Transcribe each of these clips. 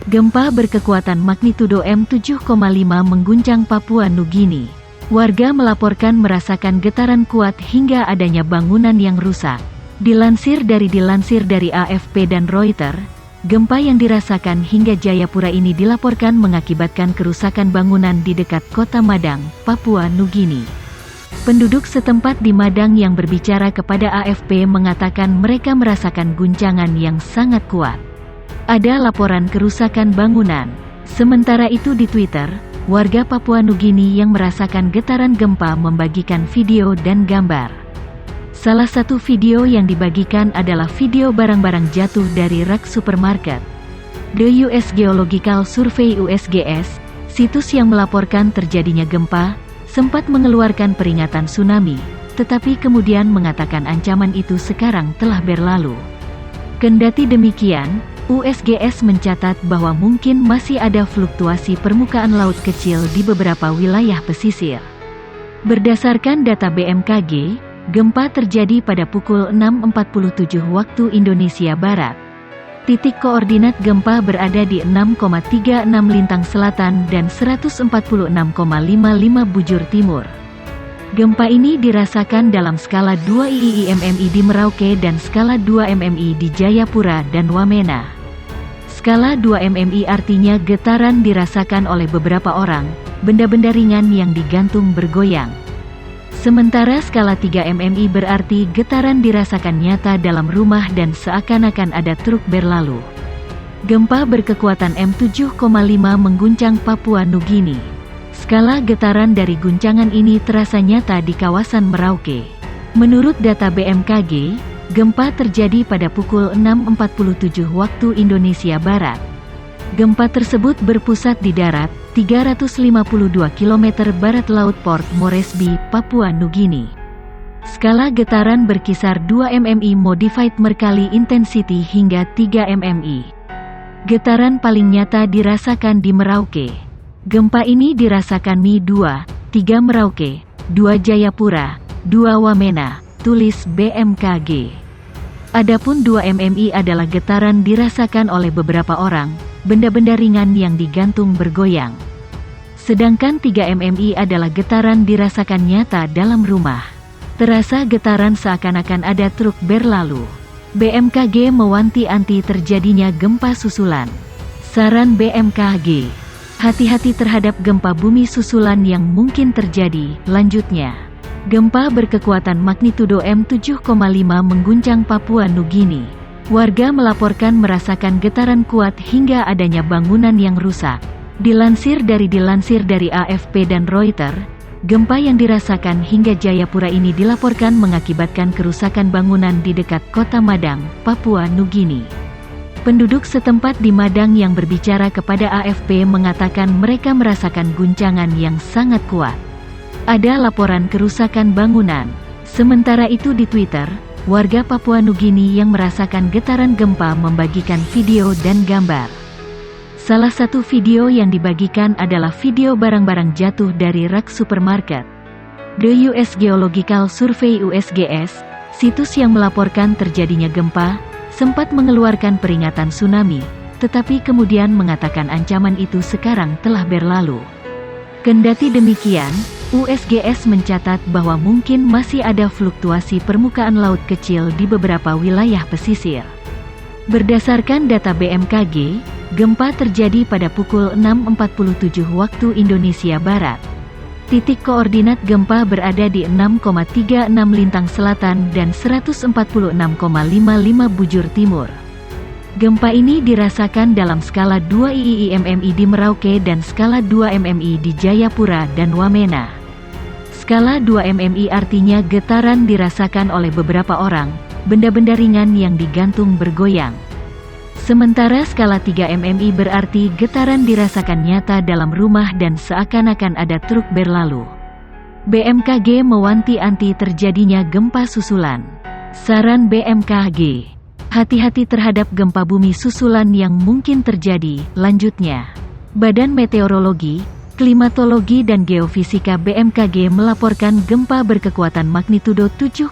Gempa berkekuatan magnitudo 7,5 mengguncang Papua Nugini. Warga melaporkan merasakan getaran kuat hingga adanya bangunan yang rusak. Dilansir dari AFP dan Reuters, gempa yang dirasakan hingga Jayapura ini dilaporkan mengakibatkan kerusakan bangunan di dekat kota Madang, Papua Nugini. Penduduk setempat di Madang yang berbicara kepada AFP mengatakan mereka merasakan guncangan yang sangat kuat. Ada laporan kerusakan bangunan. Sementara itu di Twitter, warga Papua Nugini yang merasakan getaran gempa membagikan video dan gambar. Salah satu video yang dibagikan adalah video barang-barang jatuh dari rak supermarket. The US Geological Survey (USGS), situs yang melaporkan terjadinya gempa, sempat mengeluarkan peringatan tsunami, tetapi kemudian mengatakan ancaman itu sekarang telah berlalu. Kendati demikian, USGS mencatat bahwa mungkin masih ada fluktuasi permukaan laut kecil di beberapa wilayah pesisir. Berdasarkan data BMKG, gempa terjadi pada pukul 6.47 waktu Indonesia Barat. Titik koordinat gempa berada di 6,36 Lintang Selatan dan 146,55 bujur timur. Gempa ini dirasakan dalam skala 2 IIMMI di Merauke dan skala 2 MMI di Jayapura dan Wamena. Skala 2 MMI artinya getaran dirasakan oleh beberapa orang, benda-benda ringan yang digantung bergoyang. Sementara skala 3 MMI berarti getaran dirasakan nyata dalam rumah dan seakan-akan ada truk berlalu. Gempa berkekuatan 7,5 mengguncang Papua Nugini. Skala getaran dari guncangan ini terasa nyata di kawasan Merauke. Menurut data BMKG, gempa terjadi pada pukul 6.47 waktu Indonesia Barat. Gempa tersebut berpusat di darat, 352 km barat laut Port Moresby, Papua Nugini. Skala getaran berkisar 2 MMI Modified Mercalli Intensity hingga 3 MMI. Getaran paling nyata dirasakan di Merauke. Gempa ini dirasakan Mi 2, 3 Merauke, 2 Jayapura, 2 Wamena, tulis BMKG. Adapun 2 MMI adalah getaran dirasakan oleh beberapa orang, benda-benda ringan yang digantung bergoyang. Sedangkan 3 MMI adalah getaran dirasakan nyata dalam rumah. Terasa getaran seakan-akan ada truk berlalu. BMKG mewanti-wanti terjadinya gempa susulan. Saran BMKG: hati-hati terhadap gempa bumi susulan yang mungkin terjadi. Lanjutnya, gempa berkekuatan magnitudo 7,5 mengguncang Papua Nugini. Warga melaporkan merasakan getaran kuat hingga adanya bangunan yang rusak. Dilansir dari AFP dan Reuters, gempa yang dirasakan hingga Jayapura ini dilaporkan mengakibatkan kerusakan bangunan di dekat kota Madang, Papua Nugini. Penduduk setempat di Madang yang berbicara kepada AFP mengatakan mereka merasakan guncangan yang sangat kuat. Ada laporan kerusakan bangunan. Sementara itu di Twitter, warga Papua Nugini yang merasakan getaran gempa membagikan video dan gambar. Salah satu video yang dibagikan adalah video barang-barang jatuh dari rak supermarket. The US Geological Survey (USGS), situs yang melaporkan terjadinya gempa, sempat mengeluarkan peringatan tsunami, tetapi kemudian mengatakan ancaman itu sekarang telah berlalu. Kendati demikian, USGS mencatat bahwa mungkin masih ada fluktuasi permukaan laut kecil di beberapa wilayah pesisir. Berdasarkan data BMKG, gempa terjadi pada pukul 6.47 waktu Indonesia Barat. Titik koordinat gempa berada di 6,36 Lintang Selatan dan 146,55 bujur timur. Gempa ini dirasakan dalam skala 2 IIMMI di Merauke dan skala 2 MMI di Jayapura dan Wamena. Skala 2 MMI artinya getaran dirasakan oleh beberapa orang, benda-benda ringan yang digantung bergoyang. Sementara skala 3 MMI berarti getaran dirasakan nyata dalam rumah dan seakan-akan ada truk berlalu. BMKG mewanti-wanti terjadinya gempa susulan. Saran BMKG: hati-hati terhadap gempa bumi susulan yang mungkin terjadi. Lanjutnya, Badan Meteorologi, Klimatologi dan Geofisika BMKG melaporkan gempa berkekuatan magnitudo 7,5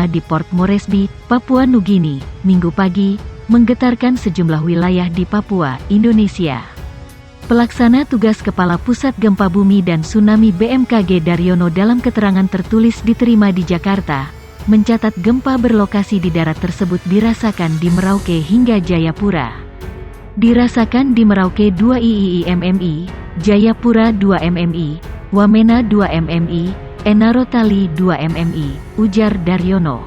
di Port Moresby, Papua Nugini, Minggu pagi, menggetarkan sejumlah wilayah di Papua, Indonesia. Pelaksana tugas Kepala Pusat Gempa Bumi dan Tsunami BMKG Daryono dalam keterangan tertulis diterima di Jakarta, mencatat gempa berlokasi di darat tersebut dirasakan di Merauke hingga Jayapura. Dirasakan di Merauke 2 IIMMI, Jayapura 2 MMI, Wamena 2 MMI, Enarotali 2 MMI, ujar Daryono.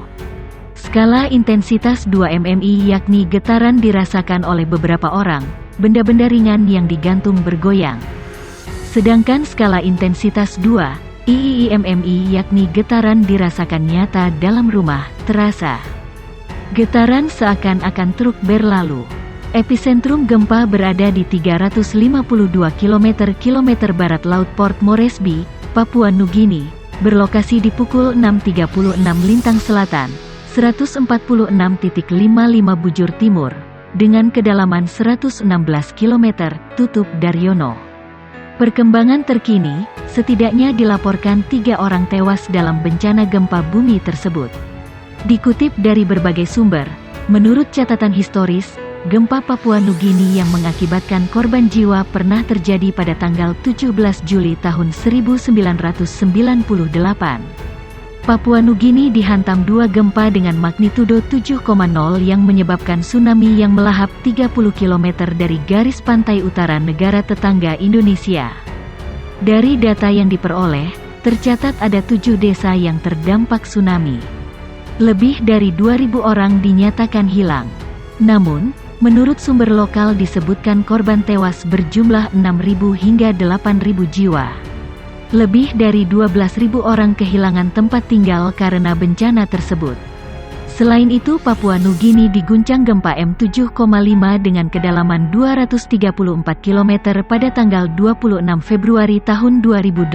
Skala intensitas 2 MMI yakni getaran dirasakan oleh beberapa orang, benda-benda ringan yang digantung bergoyang. Sedangkan skala intensitas 2 IIMMI yakni getaran dirasakan nyata dalam rumah, terasa. Getaran seakan-akan truk berlalu. Epicentrum gempa berada di 352 km barat laut Port Moresby, Papua Nugini, berlokasi di pukul 6.36 lintang selatan, 146.55 bujur timur, dengan kedalaman 116 km, tutup Daryono. Perkembangan terkini, setidaknya dilaporkan 3 orang tewas dalam bencana gempa bumi tersebut. Dikutip dari berbagai sumber, menurut catatan historis, gempa Papua Nugini yang mengakibatkan korban jiwa pernah terjadi pada tanggal 17 Juli tahun 1998. Papua Nugini dihantam 2 gempa dengan magnitudo 7,0 yang menyebabkan tsunami yang melahap 30 km dari garis pantai utara negara tetangga Indonesia. Dari data yang diperoleh, tercatat ada 7 desa yang terdampak tsunami. Lebih dari 2.000 orang dinyatakan hilang. Namun, menurut sumber lokal disebutkan korban tewas berjumlah 6.000 hingga 8.000 jiwa. Lebih dari 12.000 orang kehilangan tempat tinggal karena bencana tersebut. Selain itu Papua Nugini diguncang gempa M7,5 dengan kedalaman 234 km pada tanggal 26 Februari tahun 2018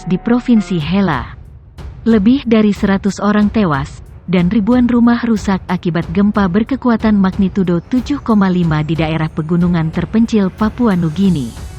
di Provinsi Hela. Lebih dari 100 orang tewas, dan ribuan rumah rusak akibat gempa berkekuatan magnitudo 7,5 di daerah pegunungan terpencil Papua Nugini.